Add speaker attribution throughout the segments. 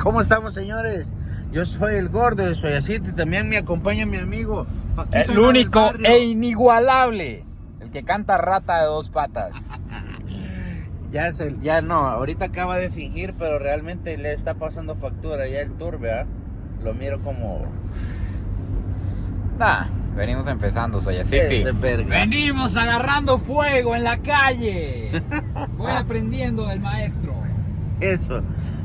Speaker 1: ¿Cómo estamos, señores? Yo soy el gordo de Soyacito y también me acompaña mi amigo Paquito,
Speaker 2: el único e inigualable, el que canta rata de dos patas.
Speaker 1: Ya no, ahorita acaba de fingir, pero realmente le está pasando factura ya el tour, ¿verdad? Lo miro como...
Speaker 2: Venimos empezando, Soyacity.
Speaker 1: Ese verga.
Speaker 2: Venimos agarrando fuego en la calle. Voy aprendiendo del maestro.
Speaker 1: Eso.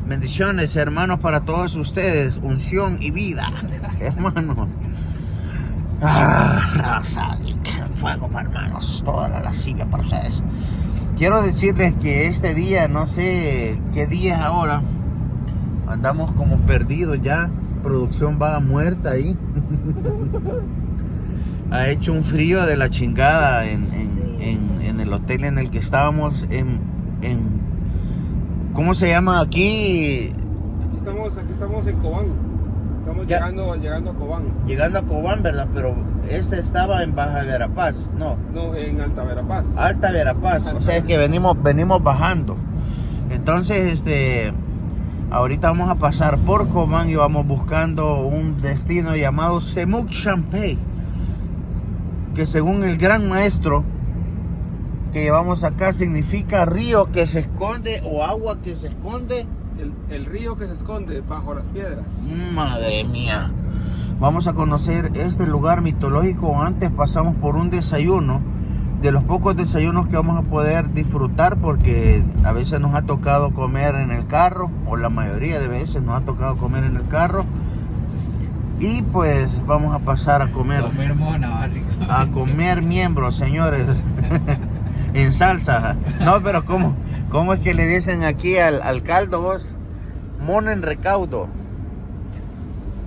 Speaker 1: Bendiciones, hermanos, para todos ustedes. Unción y vida, hermanos. Raza, fuego para hermanos. Toda la lascivia para ustedes. Quiero decirles que este día, no sé qué día es ahora, andamos como perdidos ya. Producción va muerta ahí. Ha hecho un frío de la chingada en el hotel en el que estábamos. ¿Cómo se llama aquí?
Speaker 3: Aquí estamos en Cobán. Estamos llegando a Cobán.
Speaker 1: Llegando a Cobán, ¿verdad? Pero este estaba en Baja Verapaz, ¿no?
Speaker 3: No, en Alta Verapaz.
Speaker 1: Alta Verapaz. O sea, es que venimos bajando. Entonces, ahorita vamos a pasar por Cobán y vamos buscando un destino llamado Semuc Champey, que según el gran maestro que llevamos acá significa río que se esconde o agua que se esconde.
Speaker 3: El río que se esconde bajo las piedras.
Speaker 1: Madre mía. Vamos a conocer este lugar mitológico. Antes pasamos por un desayuno, de los pocos desayunos que vamos a poder disfrutar, porque a veces nos ha tocado comer en el carro, o la mayoría de veces nos ha tocado comer en el carro. Y pues vamos a pasar a comer a comer miembros, señores. En salsa. No, pero ¿cómo es que le dicen aquí al caldo, vos? Mono en recaudo.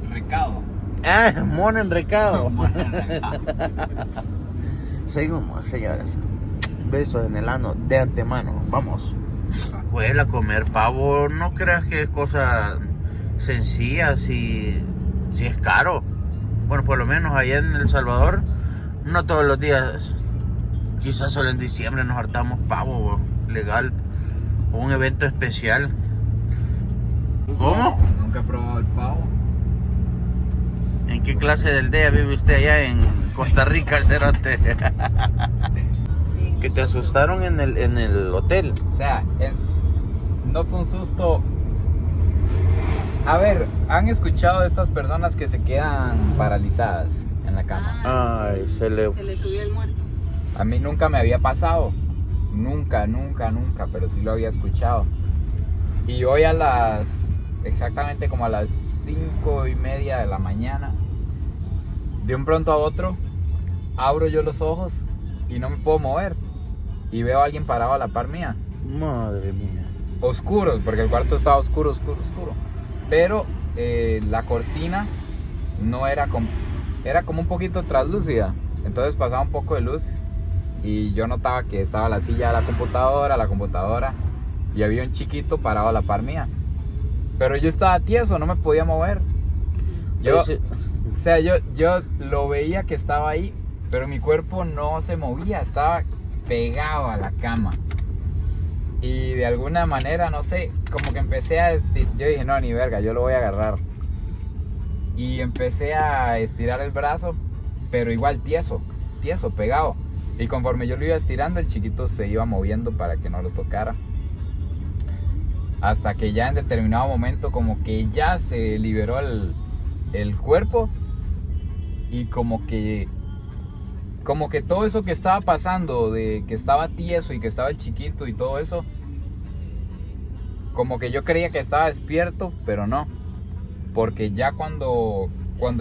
Speaker 2: Recado.
Speaker 1: Mono en recado. Seguimos, señores. Besos en el ano de antemano. Vamos. Pues a comer pavo, no creas que es cosa sencilla, si es caro. Bueno, por lo menos allá en El Salvador, no todos los días. Quizás solo en diciembre nos hartamos pavo legal o un evento especial. ¿Cómo?
Speaker 2: Nunca he probado el pavo.
Speaker 1: ¿En qué clase del día vive usted allá en Costa Rica, cerote? Que te asustaron en el hotel.
Speaker 2: O sea, no fue un susto. A ver, ¿han escuchado de estas personas que se quedan paralizadas en la cama?
Speaker 1: Ay, se le
Speaker 4: subió el muerto.
Speaker 2: A mí nunca me había pasado. Nunca, pero sí lo había escuchado. Y hoy exactamente como a las 5:30 de la mañana, de un pronto a otro, abro yo los ojos y no me puedo mover. Y veo a alguien parado a la par mía.
Speaker 1: Madre mía.
Speaker 2: Oscuro, porque el cuarto estaba oscuro. Pero la cortina no era era como un poquito translúcida. Entonces pasaba un poco de luz. Y yo notaba que estaba la silla de la computadora, y había un chiquito parado a la par mía. Pero yo estaba tieso, no me podía mover. Yo lo veía que estaba ahí, pero mi cuerpo no se movía, estaba pegado a la cama. Y de alguna manera, no sé, como que empecé a estirar. Yo dije, no, ni verga, yo lo voy a agarrar. Y empecé a estirar el brazo, pero igual tieso, pegado. Y conforme yo lo iba estirando, el chiquito se iba moviendo para que no lo tocara. Hasta que ya en determinado momento como que ya se liberó el cuerpo. Y como que todo eso que estaba pasando, de que estaba tieso y que estaba el chiquito y todo eso, como que yo creía que estaba despierto, pero no. Porque ya cuando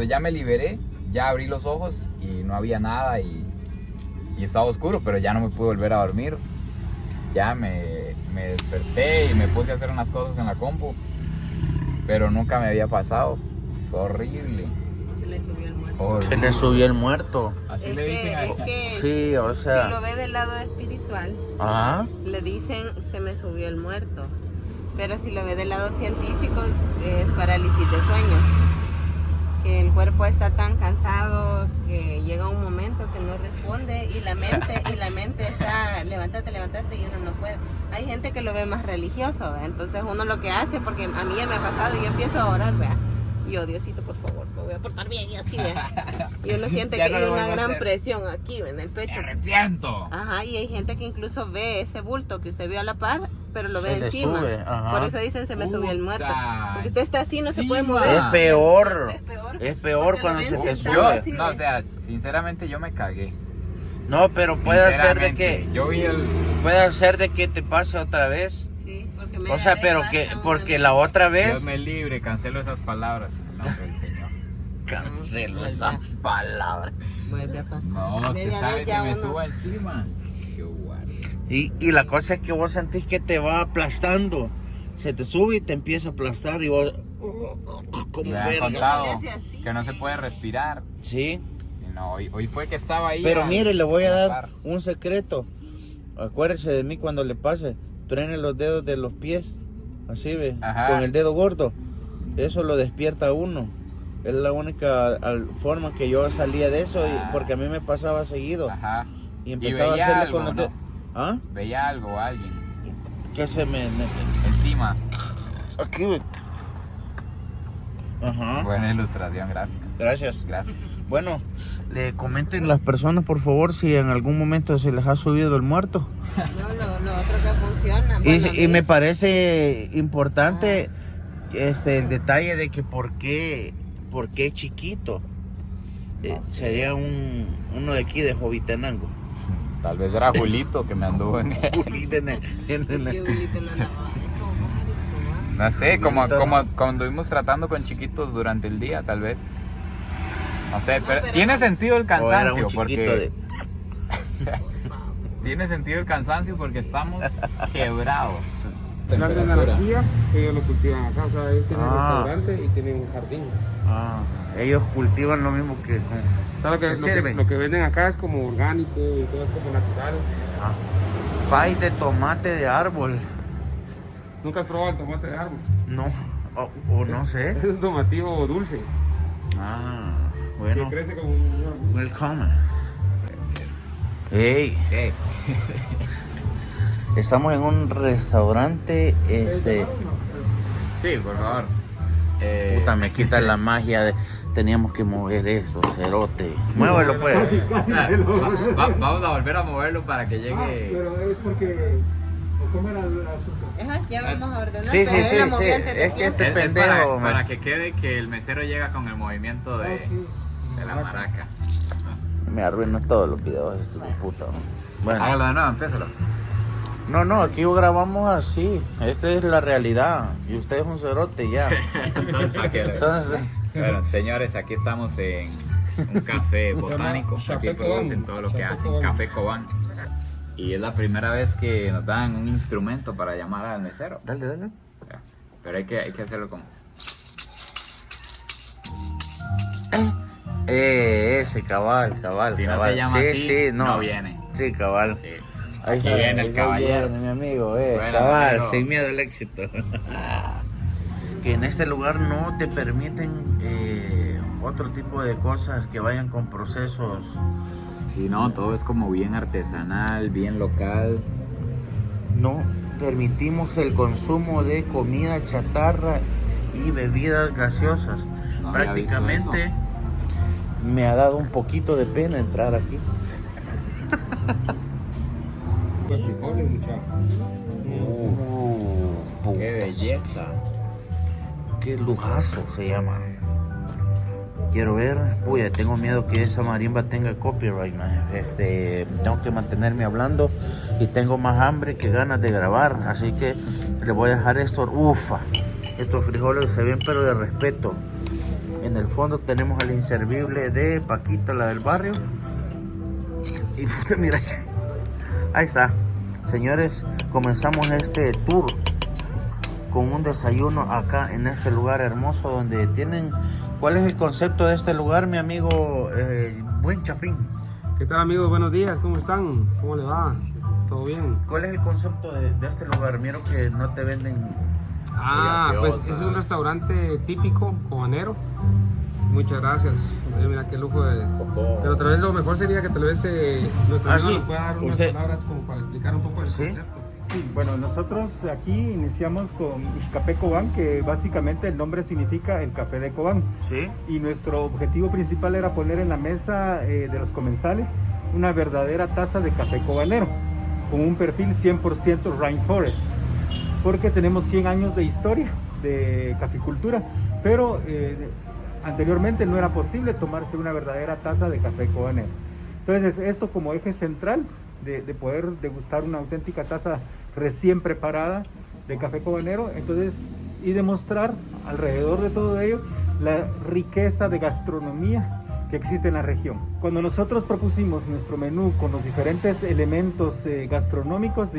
Speaker 2: ya me liberé, ya abrí los ojos y no había nada y estaba oscuro, pero ya no me pude volver a dormir. Ya me desperté y me puse a hacer unas cosas en la compu, pero nunca me había pasado. Fue horrible.
Speaker 4: Se le subió el muerto.
Speaker 1: Se le subió el muerto.
Speaker 2: Así le dicen ahí.
Speaker 4: Es que
Speaker 1: Sí, o sea.
Speaker 4: si lo ve del lado espiritual, le dicen se me subió el muerto. Pero si lo ve del lado científico, es parálisis de sueño. que el cuerpo está tan cansado que llega un momento que no responde y la mente está levántate y uno no puede. Hay gente que lo ve más religioso, ¿verdad? Entonces uno lo que hace, porque a mí ya me ha pasado, yo empiezo a orar, ¿verdad? Yo, Diosito, por favor, me voy a portar bien y así, ¿verdad? Y uno siente que
Speaker 2: Ya no
Speaker 4: hay
Speaker 2: lo
Speaker 4: una
Speaker 2: vuelvo a
Speaker 4: gran
Speaker 2: hacer.
Speaker 4: presión aquí, en el
Speaker 2: Me
Speaker 4: pecho.
Speaker 2: arrepiento.
Speaker 4: Ajá, y hay gente que incluso ve ese bulto que usted vio a la par, pero lo
Speaker 1: Se
Speaker 4: ve
Speaker 1: le
Speaker 4: encima.
Speaker 1: sube, ajá.
Speaker 4: Por eso dicen se me subió el muerto.
Speaker 2: Puta,
Speaker 4: Porque usted está así, no se
Speaker 2: encima.
Speaker 4: puede mover.
Speaker 1: Es peor.
Speaker 4: Es peor.
Speaker 1: Es peor
Speaker 4: Porque
Speaker 1: cuando
Speaker 4: lo
Speaker 1: se
Speaker 4: ven
Speaker 1: te
Speaker 4: sentado
Speaker 1: sube.
Speaker 4: así,
Speaker 2: No,
Speaker 4: ¿ve?
Speaker 2: o sea, sinceramente yo me cagué.
Speaker 1: No, pero puede ser de que
Speaker 2: Sinceramente, yo vi el...
Speaker 1: puede ser de que te pase otra vez.
Speaker 4: Sí, porque
Speaker 1: O sea, pero que porque la otra
Speaker 2: Dios
Speaker 1: vez
Speaker 2: me libre, cancelo esas palabras en el nombre del Señor.
Speaker 1: cancelo esas palabras.
Speaker 4: Vuelve a pasar.
Speaker 2: No, usted
Speaker 4: Media
Speaker 2: sabe,
Speaker 4: vez
Speaker 2: se
Speaker 4: ya
Speaker 2: me
Speaker 4: uno-
Speaker 2: suba encima. Qué guarda.
Speaker 1: Y la cosa es que vos sentís que te va aplastando. Se te sube y te empieza a aplastar y vos como
Speaker 2: Me han
Speaker 1: verga.
Speaker 2: contado
Speaker 4: le hace así.
Speaker 2: que no se puede respirar.
Speaker 1: Sí,
Speaker 2: Sí, no, hoy fue que estaba ahí.
Speaker 1: pero mire, le voy a
Speaker 2: la
Speaker 1: dar
Speaker 2: par.
Speaker 1: un secreto. Acuérdese de mí cuando le pase. Truene los dedos de los pies. Así ve,
Speaker 2: Ajá.
Speaker 1: con el dedo gordo. Eso lo despierta a uno. Es la única forma que yo salía de eso,
Speaker 2: Ah.
Speaker 1: porque a mí me pasaba seguido.
Speaker 2: Ajá.
Speaker 1: Y empezaba a
Speaker 2: veía
Speaker 1: hacerle
Speaker 2: algo,
Speaker 1: con los
Speaker 2: ¿no?
Speaker 1: dedos. ¿Ah?
Speaker 2: Veía algo o alguien
Speaker 1: ¿Qué se me...?
Speaker 2: encima.
Speaker 1: Aquí, ve. Ajá.
Speaker 2: Buena ilustración gráfica.
Speaker 1: Gracias.
Speaker 2: Gracias.
Speaker 1: Bueno, le comenten las personas, por favor, si en algún momento se les ha subido el muerto.
Speaker 4: No, lo otro que funciona.
Speaker 1: Y,
Speaker 4: bueno,
Speaker 1: y me parece importante el detalle de que por qué chiquito. Sería uno de aquí de Jovitenango.
Speaker 2: Tal vez era Julito que me anduvo en
Speaker 4: qué bonito lo lavaba. Eso va.
Speaker 2: No sé, como
Speaker 1: Julito.
Speaker 2: cuando estuvimos tratando con chiquitos durante el día, tal vez. No sé,
Speaker 4: No,
Speaker 2: pero
Speaker 4: pero-
Speaker 2: tiene sentido el
Speaker 1: O era
Speaker 2: cansancio
Speaker 1: un chiquito
Speaker 2: porque
Speaker 1: de...
Speaker 2: tiene sentido el cansancio porque estamos quebrados.
Speaker 3: La naranja, ellos lo cultivan acá, o sea, ellos tienen un
Speaker 1: Ah.
Speaker 3: restaurante y tienen un jardín.
Speaker 1: Ah, ellos cultivan lo mismo que...
Speaker 3: O sea,
Speaker 1: ¿Qué sirven?
Speaker 3: lo que venden acá es como orgánico y todo es como natural.
Speaker 1: Pay de tomate de árbol.
Speaker 3: ¿Nunca has probado el tomate de árbol?
Speaker 1: No, o no sé.
Speaker 3: Ese es un tomativo dulce,
Speaker 1: Ah, bueno.
Speaker 3: que crece como un...
Speaker 1: Welcome. Hey,
Speaker 2: ¿Qué?
Speaker 1: estamos en un restaurante,
Speaker 2: Sí, por favor.
Speaker 1: puta, me quita la magia de, teníamos que mover esto, cerote. Muévelo pues.
Speaker 3: Casi
Speaker 2: Ah,
Speaker 3: se lo...
Speaker 2: vamos a volver a moverlo para que llegue.
Speaker 3: pero es porque... ¿Cómo era el asunto?
Speaker 4: Ajá, ya vamos a ordenar.
Speaker 1: Sí, sí,
Speaker 4: pero
Speaker 1: sí,
Speaker 4: él la
Speaker 1: sí.
Speaker 4: movió antes de
Speaker 1: Es que
Speaker 4: tiempo.
Speaker 1: este pendejo,
Speaker 2: para
Speaker 1: man.
Speaker 2: que quede que el mesero llega con el movimiento de la maraca.
Speaker 1: Me arruinó todos los videos este puta. Bueno,
Speaker 2: Hágalo de nuevo, empiézalo.
Speaker 1: no, aquí grabamos así. Esta es la realidad. Y usted es un cerote ya. Entonces,
Speaker 2: Bueno, señores, aquí estamos en un café botánico.
Speaker 3: Café
Speaker 2: Aquí producen
Speaker 3: Cobán.
Speaker 2: todo lo que
Speaker 3: Café
Speaker 2: hacen,
Speaker 3: Cobán.
Speaker 2: Café Cobán. Y es la primera vez que nos dan un instrumento para llamar al mesero.
Speaker 1: dale, dale.
Speaker 2: Pero hay que hacerlo como.
Speaker 1: Ese, cabal.
Speaker 2: Si no
Speaker 1: cabal.
Speaker 2: se llama
Speaker 1: sí,
Speaker 2: así,
Speaker 1: sí,
Speaker 2: no viene.
Speaker 1: Sí, cabal.
Speaker 2: Sí.
Speaker 1: Ahí
Speaker 2: Aquí
Speaker 1: está,
Speaker 2: viene el
Speaker 1: ahí
Speaker 2: caballero.
Speaker 1: viene, mi amigo,
Speaker 2: Bueno,
Speaker 1: cabal,
Speaker 2: amigo.
Speaker 1: sin miedo al éxito. Que en este lugar no te permiten otro tipo de cosas que vayan con procesos.
Speaker 2: Sí, no, todo es como bien artesanal, bien local.
Speaker 1: No permitimos el consumo de comida chatarra y bebidas gaseosas.
Speaker 2: No había
Speaker 1: Prácticamente
Speaker 2: visto
Speaker 1: me ha dado un poquito de pena entrar aquí.
Speaker 3: Pues frijoles, muchachos.
Speaker 2: Qué belleza.
Speaker 1: Qué lujazo se llama. Quiero ver. Uy, tengo miedo que esa marimba tenga copyright, man. Tengo que mantenerme hablando y tengo más hambre que ganas de grabar. Así que le voy a dejar esto. Ufa. Estos frijoles se ven pero de respeto. En el fondo tenemos al inservible de Paquita, la del barrio. Y puta, mira. Ahí está. Señores, comenzamos este tour con un desayuno acá en ese lugar hermoso donde tienen... ¿Cuál es el concepto de este lugar, mi amigo Buen Chapín?
Speaker 3: ¿Qué tal, amigos? Buenos días, ¿cómo están? ¿Cómo le va? ¿Todo bien?
Speaker 1: ¿Cuál es el concepto de este lugar? Miro que no te venden...
Speaker 3: Ah, pues
Speaker 2: gaseosa.
Speaker 3: es un restaurante típico cobanero. Muchas gracias. Mira qué lujo de... Pero tal vez lo mejor sería que tal vez nuestro amigo
Speaker 1: sí.
Speaker 3: nos pueda dar unas
Speaker 1: Usted-
Speaker 3: palabras como para explicar un poco el
Speaker 1: Sí.
Speaker 3: concepto.
Speaker 5: Sí, bueno, nosotros aquí iniciamos con Ixcapé Cobán, que básicamente el nombre significa el café de Cobán.
Speaker 1: Sí.
Speaker 5: Y nuestro objetivo principal era poner en la mesa de los comensales una verdadera taza de café cobanero, con un perfil 100% rainforest, porque tenemos 100 años de historia de caficultura, pero anteriormente no era posible tomarse una verdadera taza de café cobanero. Entonces esto como eje central de poder degustar una auténtica taza recién preparada de café cobanero, entonces, y demostrar alrededor de todo ello la riqueza de gastronomía que existe en la región. Cuando nosotros propusimos nuestro menú con los diferentes elementos gastronómicos,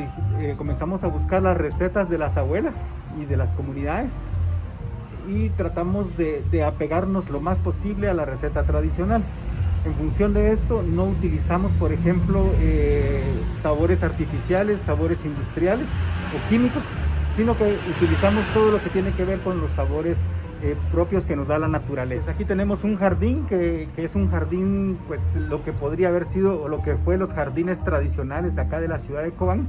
Speaker 5: comenzamos a buscar las recetas de las abuelas y de las comunidades y tratamos de apegarnos lo más posible a la receta tradicional. En función de esto, no utilizamos, por ejemplo, sabores artificiales, sabores industriales o químicos, sino que utilizamos todo lo que tiene que ver con los sabores propios que nos da la naturaleza. Aquí tenemos un jardín que es un jardín, pues lo que podría haber sido o lo que fue los jardines tradicionales de acá de la ciudad de Cobán,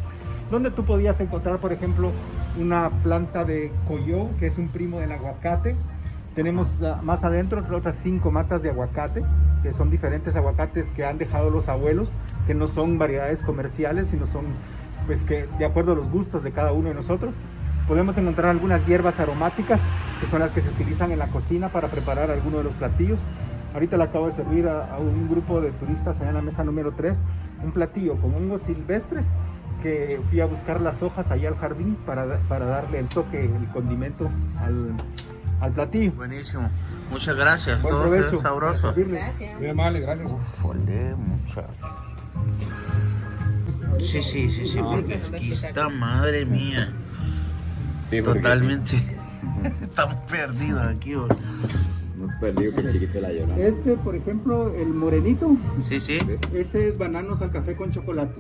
Speaker 5: donde tú podías encontrar, por ejemplo, una planta de coyó, que es un primo del aguacate. Tenemos más adentro otras 5 matas de aguacate, que son diferentes aguacates que han dejado los abuelos, que no son variedades comerciales, sino son pues que de acuerdo a los gustos de cada uno de nosotros. Podemos encontrar algunas hierbas aromáticas, que son las que se utilizan en la cocina para preparar alguno de los platillos. Ahorita le acabo de servir a un grupo de turistas allá en la mesa número 3, un platillo con hongos silvestres, que fui a buscar las hojas allá al jardín para darle el toque, el condimento al platillo.
Speaker 1: Buenísimo. Muchas gracias.
Speaker 5: Buen
Speaker 1: Todo se
Speaker 5: provecho.
Speaker 1: ve sabroso.
Speaker 5: Para servirle.
Speaker 4: Gracias.
Speaker 3: Muy amable, gracias.
Speaker 1: Ufole, muchacho. Sí, porque aquí está, madre mía.
Speaker 2: Sí, porque
Speaker 1: Totalmente. Estamos perdidos aquí, bro.
Speaker 2: me perdí que el chiquito la lloró.
Speaker 5: Este, por ejemplo, el morenito,
Speaker 1: Sí.
Speaker 5: ese es bananos al café con chocolate.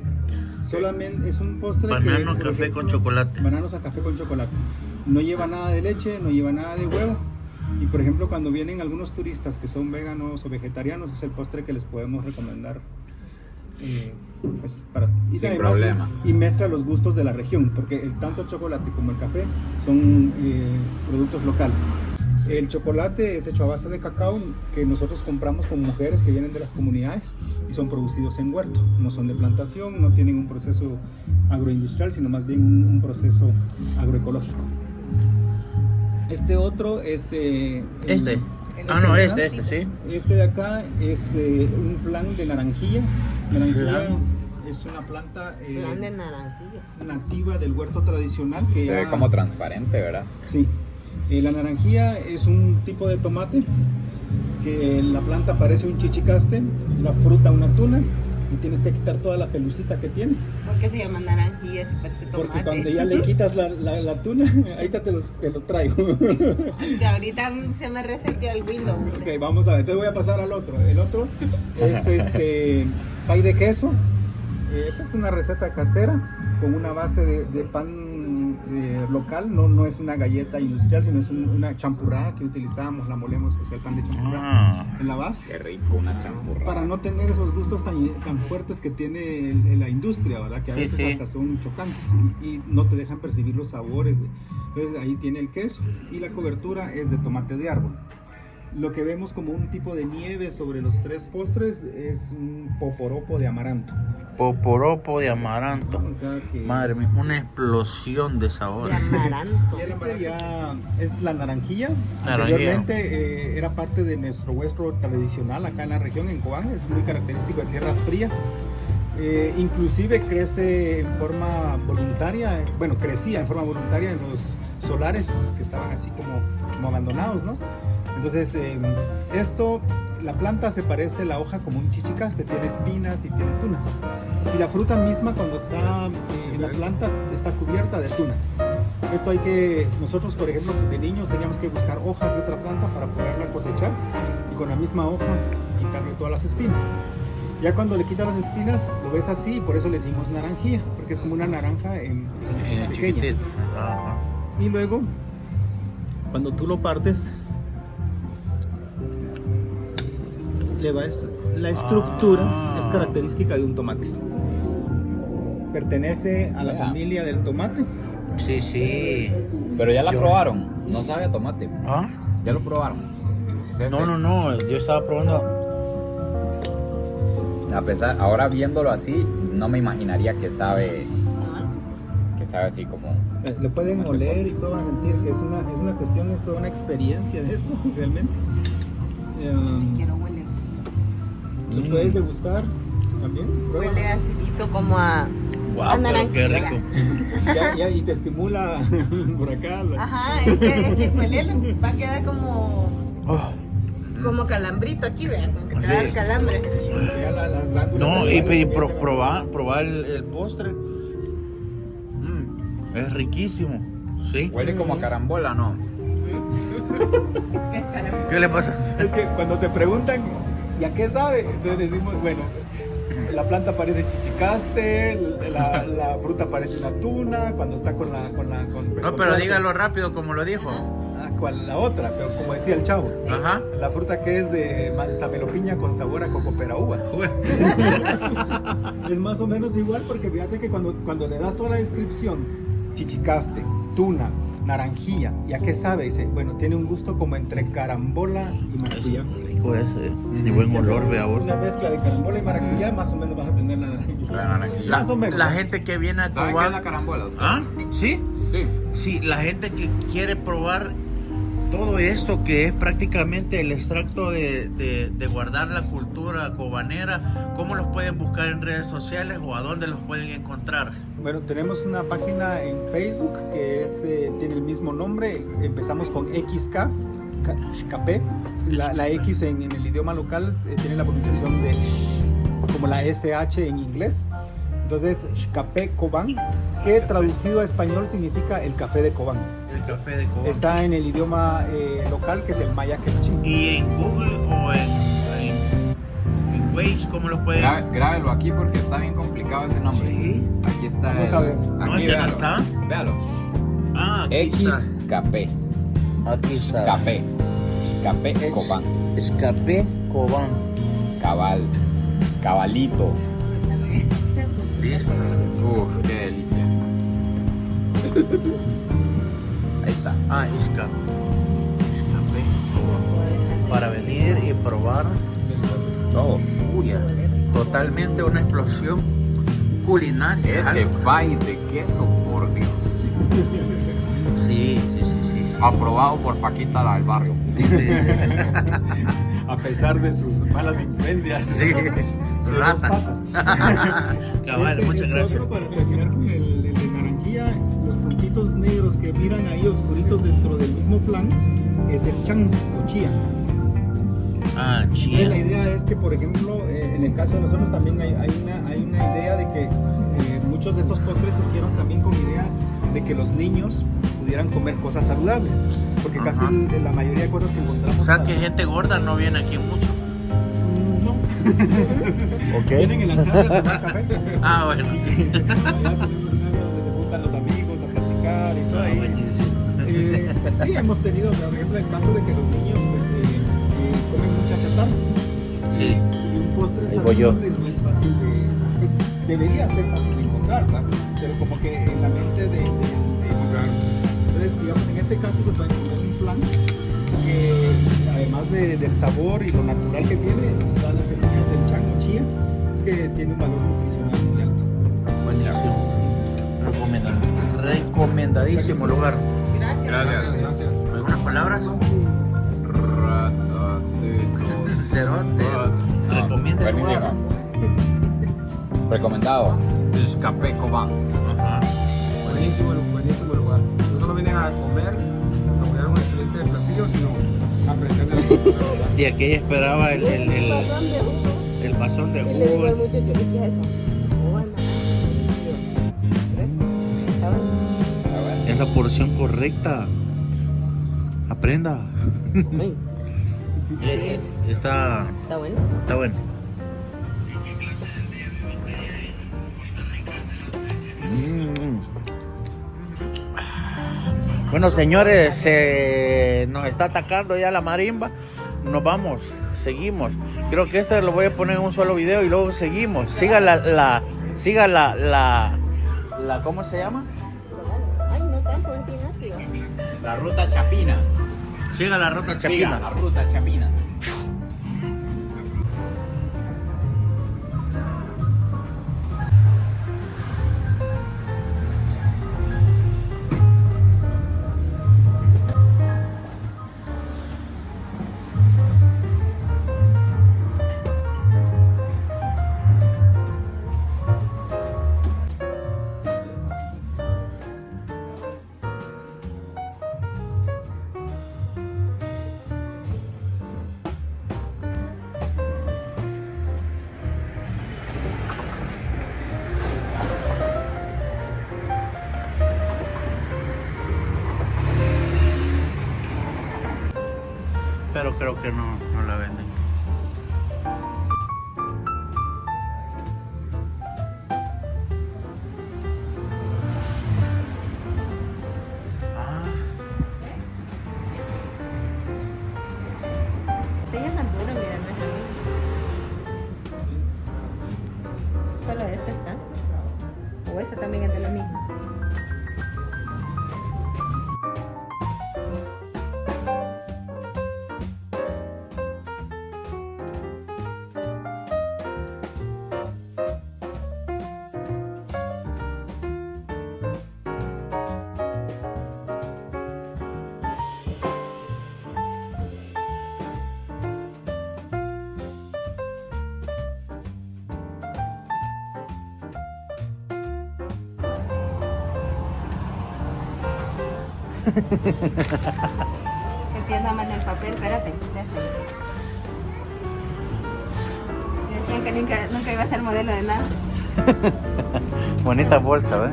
Speaker 5: Solamente es un postre
Speaker 1: Banano,
Speaker 5: que, por
Speaker 1: café
Speaker 5: ejemplo,
Speaker 1: con chocolate.
Speaker 5: Bananos al café con chocolate. No lleva nada de leche, no lleva nada de huevo. Y por ejemplo, cuando vienen algunos turistas que son veganos o vegetarianos, es el postre que les podemos recomendar. Pues y
Speaker 2: Sin problema.
Speaker 5: Y mezcla los gustos de la región, porque tanto el chocolate como el café son productos locales. El chocolate es hecho a base de cacao que nosotros compramos con mujeres que vienen de las comunidades y son producidos en huerto, no son de plantación, no tienen un proceso agroindustrial, sino más bien un proceso agroecológico. Este otro es...
Speaker 1: Este. Sí.
Speaker 5: Este de acá es un flan de naranjilla. Naranjilla
Speaker 1: Flan.
Speaker 5: es una planta
Speaker 4: Flan de naranjilla.
Speaker 5: nativa del huerto tradicional que
Speaker 2: Se ve
Speaker 5: ya-
Speaker 2: como transparente, ¿verdad?
Speaker 5: Sí, la naranjilla es un tipo de tomate que la planta parece un chichicaste, la fruta una tuna y tienes que quitar toda la pelucita que tiene.
Speaker 4: ¿Por qué se llama naranjilla si parece tomate?
Speaker 5: Porque cuando ya le quitas la tuna, ahí te lo traigo.
Speaker 4: Es que ahorita se me reseteó el Windows.
Speaker 5: Ok, vamos a ver, entonces voy a pasar al otro. El otro es pay de queso. Es una receta casera con una base de pan local, no es una galleta industrial, sino es una champurrada que utilizamos, la molemos, es el pan de champurrada en la base.
Speaker 2: Qué rico, una champurrada.
Speaker 5: Para no tener esos gustos tan fuertes que tiene la industria, ¿verdad? Que a
Speaker 1: Sí,
Speaker 5: veces
Speaker 1: sí.
Speaker 5: hasta son chocantes y no te dejan percibir los sabores. Entonces ahí tiene el queso y la cobertura es de tomate de árbol. Lo que vemos como un tipo de nieve sobre los 3 postres es un poporopo de amaranto.
Speaker 1: Poporopo de amaranto.
Speaker 5: O sea que...
Speaker 1: Madre mía, una explosión de sabor.
Speaker 4: De amaranto.
Speaker 5: Y este ya es la naranjilla.
Speaker 1: Naranjilla.
Speaker 5: Anteriormente era parte de nuestro huestro tradicional acá en la región, en Cobán. Es muy característico de tierras frías. Inclusive crece en forma voluntaria, bueno, crecía en forma voluntaria en los solares que estaban así como abandonados, ¿no? Entonces, la planta se parece la hoja como un chichicaste, tiene espinas y tiene tunas. Y la fruta misma cuando está en la planta está cubierta de tuna. Esto nosotros por ejemplo de niños teníamos que buscar hojas de otra planta para poderla cosechar y con la misma hoja quitarle todas las espinas. Ya cuando le quitas las espinas lo ves así y por eso le decimos naranjilla, porque es como una naranja en pequeña.
Speaker 1: Chiquitito. Ajá.
Speaker 5: Y luego, cuando tú lo partes, la estructura es característica de un tomate. Pertenece a la
Speaker 2: Vea.
Speaker 5: familia del tomate.
Speaker 1: Sí, sí.
Speaker 2: Pero ya la probaron. No sabe a tomate.
Speaker 1: ¿Ah?
Speaker 2: Ya lo probaron. ¿Es este?
Speaker 1: No, yo estaba probando.
Speaker 2: A pesar, ahora viéndolo así, no me imaginaría que sabe así como.
Speaker 5: Lo pueden oler y todo, van a sentir que es una cuestión, es toda una experiencia de eso, realmente.
Speaker 4: Si quiero huele.
Speaker 5: Lo puedes degustar también. Pruébalo.
Speaker 4: Huele acidito como a
Speaker 1: Wow, pero qué
Speaker 4: naranjilla.
Speaker 1: rico.
Speaker 5: Y te estimula por acá.
Speaker 4: Ajá, es que huele, va a quedar como
Speaker 1: Oh.
Speaker 4: calambrito aquí, vean, como que te va a
Speaker 1: Sí.
Speaker 4: dar calambre.
Speaker 5: Ya las glándulas
Speaker 1: No, y
Speaker 5: salivares empiezan a-
Speaker 1: probar el postre. Es riquísimo. ¿Sí?
Speaker 2: Huele como a carambola, ¿no?
Speaker 1: ¿Qué le pasa?
Speaker 5: Es que cuando te preguntan, ¿y a qué sabe? Entonces decimos, bueno, la planta parece chichicaste, la fruta parece una tuna, cuando está con
Speaker 1: No, pero dígalo rápido como lo dijo.
Speaker 5: ¿Cuál la otra? Pero como decía el chavo,
Speaker 1: Ajá.
Speaker 5: la fruta que es de manzamelopiña con sabor a cocopera uva. Es más o menos igual porque fíjate que cuando le das toda la descripción, chichicaste, tuna, naranjilla, ¿y a qué sabe? Dice, bueno, tiene un gusto como entre carambola y maracuyá.
Speaker 1: Es rico ese. De buen
Speaker 5: Si haces
Speaker 1: olor, vea vos.
Speaker 5: una mezcla de carambola y maracuyá, más o menos vas a tener la naranjilla.
Speaker 2: La naranjilla.
Speaker 5: Más o menos.
Speaker 1: La gente que viene a
Speaker 2: ¿Saben qué es
Speaker 1: probar.
Speaker 2: la carambola? usted?
Speaker 1: ¿Ah? ¿Sí?
Speaker 2: Sí.
Speaker 1: Sí, la gente que quiere probar todo esto que es prácticamente el extracto de guardar la cultura cobanera, ¿cómo los pueden buscar en redes sociales o a dónde los pueden encontrar?
Speaker 5: Bueno, tenemos una página en Facebook que tiene el mismo nombre. Empezamos con XK, XKP. La X en el idioma local tiene la pronunciación de como la SH en inglés. Entonces, XKP Cobán, que traducido a español significa el café de Cobán.
Speaker 1: El café de Cobán.
Speaker 5: Está en el idioma local, que es el maya quechua.
Speaker 1: ¿Y en Google o en Waze cómo los pueden?
Speaker 2: Grábelo aquí porque está bien complicado ese nombre.
Speaker 1: Sí.
Speaker 2: Aquí está.
Speaker 5: Vamos a ver.
Speaker 1: No,
Speaker 2: Aquí
Speaker 1: ya no
Speaker 2: véalo.
Speaker 1: está.
Speaker 2: Véalo.
Speaker 1: Ah, aquí está.
Speaker 2: XKP.
Speaker 1: Aquí está.
Speaker 2: Escape. Escape Cobán.
Speaker 1: Escape Cobán.
Speaker 2: Cabal. Cabalito.
Speaker 1: Listo.
Speaker 2: Uf, qué delicia. Ahí está.
Speaker 1: Ah, Escape Cobán. Para venir y probar.
Speaker 2: Todo.
Speaker 1: Uy, totalmente una explosión culinaria.
Speaker 2: Este pie de queso, por Dios.
Speaker 1: Sí.
Speaker 2: Aprobado por Paquita la del barrio.
Speaker 5: A pesar de sus malas influencias.
Speaker 1: Sí.
Speaker 5: De dos
Speaker 1: Rata.
Speaker 5: patas.
Speaker 1: Cabal, muchas gracias.
Speaker 5: Otro, para terminar con el de naranjilla, los puntitos negros que miran ahí oscuritos dentro del mismo flan es el chan o chía.
Speaker 1: Ah,
Speaker 5: La
Speaker 1: chía.
Speaker 5: idea es que, por ejemplo, en el caso de nosotros también hay una idea de que muchos de estos postres surgieron también con idea de que los niños pudieran comer cosas saludables, porque casi
Speaker 1: Ajá.
Speaker 5: la mayoría de cosas que encontramos
Speaker 1: O sea que gente gorda no viene aquí mucho.
Speaker 5: no vienen en la tarde a tomar café.
Speaker 1: Ah, bueno.
Speaker 5: Allá tenemos un área donde se juntan los amigos a platicar y todo
Speaker 1: Ah,
Speaker 5: ahí.
Speaker 1: buenísimo.
Speaker 5: Sí, hemos tenido, por ejemplo, el caso de que los niños pues, comen mucha chatarra.
Speaker 1: Sí.
Speaker 5: Y un postre
Speaker 1: Ahí voy yo.
Speaker 5: saludable no es fácil debería ser fácil de encontrar, ¿verdad? Pero como que en la mente de entonces, digamos, en este caso se puede encontrar un flan que además del sabor y lo natural que tiene, da las semillas del chango chía, que tiene un valor nutricional muy alto.
Speaker 1: Buenísimo. Recomendadísimo lugar.
Speaker 4: Gracias.
Speaker 2: Gracias.
Speaker 1: ¿Algunas palabras? Cerote. Recomienda el lugar.
Speaker 2: Recomendado. Escape Cobán.
Speaker 1: Ajá.
Speaker 3: Buenísimo lugar. No solo vienen a comer, a saborear un excelente platillo, sino a aprender de la cultura.
Speaker 1: Y aquella esperaba el vasón de
Speaker 4: Y le digo al
Speaker 1: jugo.
Speaker 4: muchacho, ¿y qué es eso? Oh,
Speaker 1: Es la porción correcta. Aprenda. Está
Speaker 4: Está bueno.
Speaker 1: bueno. Bueno, señores, nos está atacando ya la marimba. nos vamos, seguimos. Creo que este lo voy a poner en un solo video y luego seguimos. Siga siga la ¿cómo se llama?
Speaker 4: Ay, no tanto, es bien ácido.
Speaker 2: La ruta Chapina.
Speaker 1: Siga la ruta
Speaker 2: Siga
Speaker 1: Chapina.
Speaker 2: la ruta Chapina.
Speaker 1: Pero creo que no la venden.
Speaker 4: Este ya es maduro, mira, no es lo mismo. Solo este está. O ese también es de lo mismo. Entienda más el papel, espérate. Decían que nunca iba a ser modelo de nada.
Speaker 1: Bonita bolsa, ¿ves?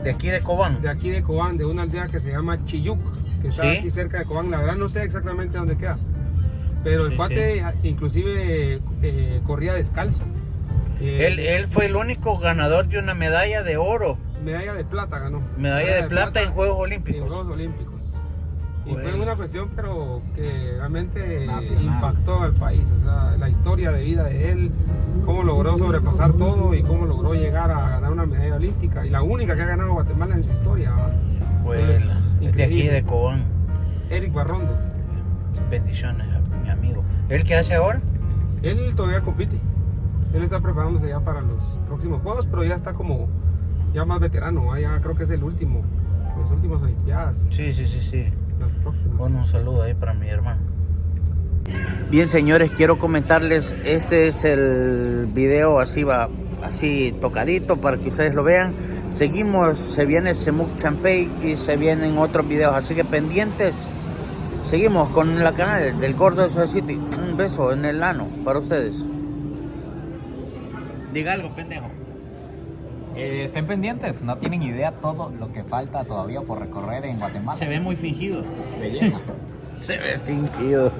Speaker 1: De aquí de Cobán.
Speaker 3: De aquí de Cobán, de una aldea que se llama Chiyuc, que está
Speaker 1: ¿Sí?
Speaker 3: aquí cerca de Cobán. La verdad no sé exactamente dónde queda. Pero
Speaker 1: Sí,
Speaker 3: el cuate inclusive corría descalzo.
Speaker 1: Él fue el único ganador de una medalla de oro.
Speaker 3: Medalla de plata ganó.
Speaker 1: Medalla de plata en Juegos
Speaker 3: En
Speaker 1: Olímpicos.
Speaker 3: Juegos Olímpicos. Y
Speaker 1: Bueno.
Speaker 3: fue una cuestión, pero que realmente
Speaker 2: Nacional.
Speaker 3: impactó al país. O sea, la historia de vida de él, cómo logró sobrepasar todo y cómo logró llegar a ganar una medalla olímpica. Y la única que ha ganado Guatemala en su historia. ¿Va?
Speaker 1: Pues, es de aquí
Speaker 3: increíble.
Speaker 1: de Cobán.
Speaker 3: Eric Barrondo.
Speaker 1: Bendiciones a mi amigo. ¿Él qué hace ahora?
Speaker 3: Él todavía compite. Él está preparándose ya para los próximos juegos, pero ya está como ya más veterano. ¿Va? Ya creo que es el último. Las últimas Olimpiadas.
Speaker 1: Sí.
Speaker 3: Las próximas.
Speaker 1: Bueno, un saludo ahí para mi hermano. Bien, señores, quiero comentarles, este es el video, así va, así tocadito para que ustedes lo vean. Seguimos, se viene Semuc Champey y se vienen otros videos, así que pendientes. Seguimos con la canal del Gordo de Soda City. Un beso en el ano para ustedes. Diga algo, pendejo.
Speaker 2: Estén pendientes, no tienen idea todo lo que falta todavía por recorrer en Guatemala.
Speaker 1: Se ve muy fingido.
Speaker 2: Belleza.
Speaker 1: Se ve fingido.